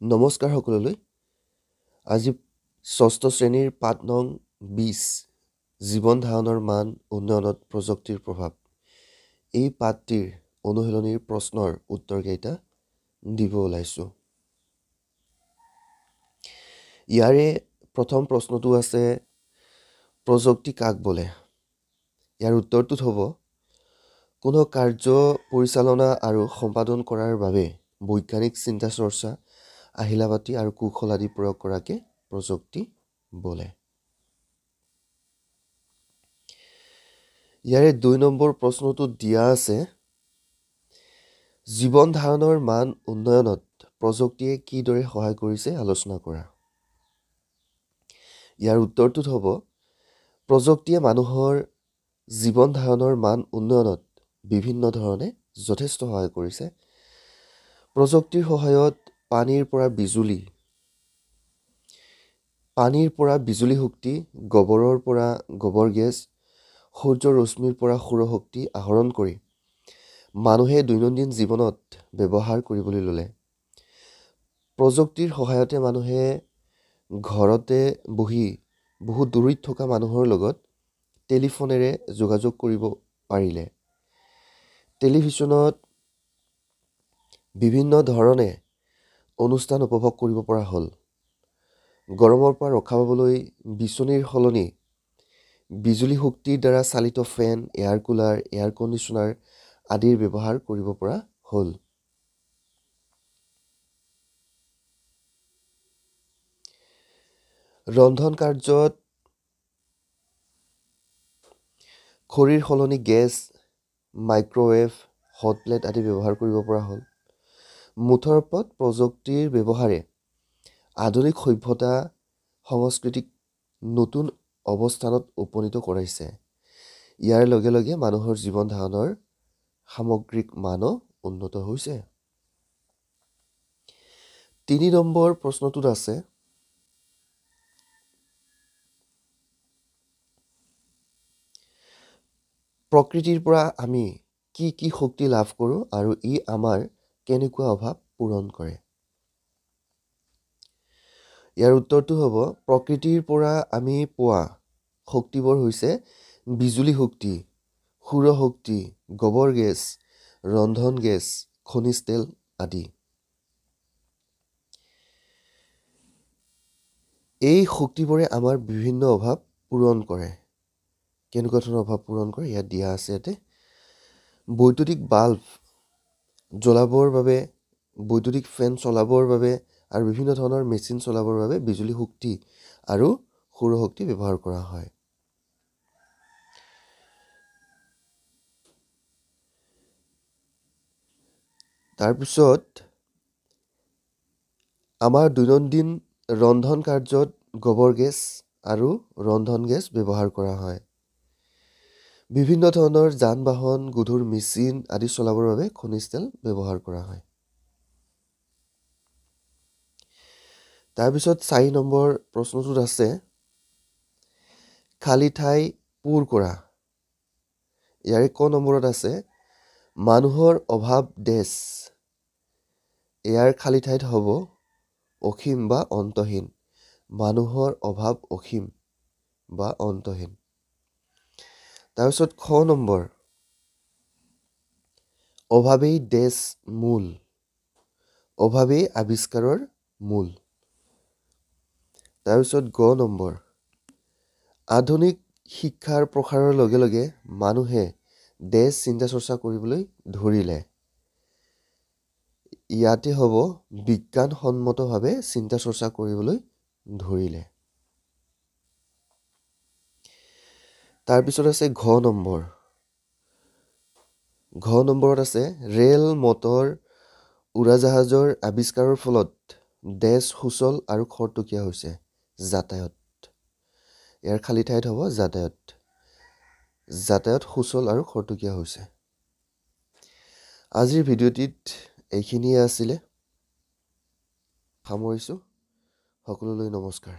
নমস্কাৰ সকলোলৈ। আজি ষষ্ঠ শ্ৰেণীৰ পাঠ নং 20 জীৱন ধাৰণৰ মান উন্নয়নত প্ৰযুক্তিৰ প্ৰভাৱ এই পাঠটিৰ অনুশীলনীৰ প্ৰশ্নৰ উত্তৰকেইটা দিব ওলাইছোঁ। ইয়াৰে প্ৰথম প্ৰশ্নটো আছে প্ৰযুক্তি কাক বোলে? ইয়াৰ উত্তৰটোত হ'ব কোনো কাৰ্য পৰিচালনা আৰু সম্পাদন কৰাৰ বাবে বৈজ্ঞানিক চিন্তা চৰ্চা আহিলাপাতি আৰু কৌশল আদি প্ৰয়োগ কৰাকে প্ৰযুক্তি বোলে। ইয়াৰে 2 নম্বৰ প্ৰশ্নটোত দিয়া আছে জীৱন ধাৰণৰ মান উন্নয়নত প্ৰযুক্তিয়ে কিদৰে সহায় কৰিছে আলোচনা কৰা। ইয়াৰ উত্তৰটোত হ'ব প্ৰযুক্তিয়ে মানুহৰ জীৱন ধাৰণৰ মান উন্নয়নত বিভিন্ন ধৰণে যথেষ্ট সহায় কৰিছে। প্ৰযুক্তিৰ সহায়ত পানীৰ পৰা বিজুলী শক্তি, গোবৰৰ পৰা গোবৰ গেছ, সূৰ্যৰ ৰশ্মিৰ পৰা সৌৰশক্তি আহৰণ কৰি মানুহে দৈনন্দিন জীৱনত ব্যৱহাৰ কৰিবলৈ ল'লে। প্ৰযুক্তিৰ সহায়তে মানুহে ঘৰতে বহি বহু দূৰৈত থকা মানুহৰ লগত টেলিফোনেৰে যোগাযোগ কৰিব পাৰিলে। টেলিভিছনত বিভিন্ন ধৰণে অনুষ্ঠান উপভোগ কৰিব পৰা হ'ল। গৰমৰ পৰা ৰক্ষা পাবলৈ বিচনীৰ সলনি বিজুলী শক্তিৰ দ্বাৰা চালিত ফেন, এয়াৰ কুলাৰ, এয়াৰ কণ্ডিশ্যনাৰ আদিৰ ব্যৱহাৰ কৰিব পৰা হ'ল। ৰন্ধন কাৰ্যত খৰিৰ সলনি গেছ, মাইক্ৰৱেভ, হট প্লেট আদি ব্যৱহাৰ কৰিব পৰা হ'ল। মুঠৰ ওপৰত প্ৰযুক্তিৰ ব্যৱহাৰে আধুনিক সভ্যতা সংস্কৃতিক নতুন অৱস্থানত উপনীত কৰাইছে। ইয়াৰ লগে লগে মানুহৰ জীৱন ধাৰণৰ সামগ্ৰিক মানো উন্নত হৈছে। 3 নম্বৰ প্ৰশ্নটোত আছে প্ৰকৃতিৰ পৰা আমি কি কি শক্তি লাভ কৰোঁ আৰু ই আমাৰ কেনেকুৱা অভাৱ পূৰণ কৰে। ইয়াৰ উত্তৰটো হ'ব প্ৰকৃতিৰ পৰা আমি পোৱা শক্তিবোৰ হৈছে বিজুলী শক্তি, সৌৰশক্তি, গোবৰ গেছ, ৰন্ধন গেছ, খনিজ তেল আদি। এই শক্তিবোৰে আমাৰ বিভিন্ন অভাৱ পূৰণ কৰে। কেনেকুৱা ধৰণৰ অভাৱ পূৰণ কৰে ইয়াত দিয়া আছে। ইয়াতে বৈদ্যুতিক বাল্ব জ্বলাবৰ বাবে, বৈদ্যুতিক ফেন চলাবৰ বাবে আৰু বিভিন্ন ধৰণৰ মেচিন চলাবৰ বাবে বিজুলী শক্তি আৰু সৌৰশক্তি ব্যৱহাৰ কৰা হয়। তাৰপিছত আমাৰ দৈনন্দিন ৰন্ধন কাৰ্যত গোবৰ গেছ আৰু ৰন্ধন গেছ ব্যৱহাৰ কৰা হয়। বিভিন্ন ধৰণৰ যান বাহন, গধুৰ মেচিন আদি চলাবৰ বাবে খনিজ তেল ব্যৱহাৰ কৰা হয়। তাৰপিছত 4 নম্বৰ প্ৰশ্নটোত আছে খালী ঠাই পূৰ কৰা। ইয়াৰে ক নম্বৰত আছে মানুহৰ অভাৱ দেশ। ইয়াৰ খালী ঠাইত হ'ব অসীম বা অন্তহীন। মানুহৰ অভাৱ অসীম বা অন্তহীন। তাৰপিছত খ নম্বৰ অভাৱেই দেশ মূল। অভাৱেই আৱিষ্কাৰৰ মূল। তাৰপিছত গ নম্বৰ আধুনিক শিক্ষাৰ প্ৰসাৰৰ লগে লগে মানুহে দেশ চিন্তা চৰ্চা কৰিবলৈ ধৰিলে। ইয়াতে হ'ব বিজ্ঞানসন্মতভাৱে চিন্তা চৰ্চা কৰিবলৈ ধৰিলে। তাৰপিছত আছে ঘ নম্বৰত আছে ৰেল, মটৰ, উৰাজাহাজৰ আৱিষ্কাৰৰ ফলত দেশ সুচল আৰু খৰতকীয়া হৈছে। যাতায়ত। ইয়াৰ খালী ঠাইত হ'ব যাতায়ত। যাতায়ত সুচল আৰু খৰতকীয়া হৈছে। আজিৰ ভিডিঅ'টিত এইখিনিয়ে আছিলে। সামৰিছোঁ। সকলোলৈ নমস্কাৰ।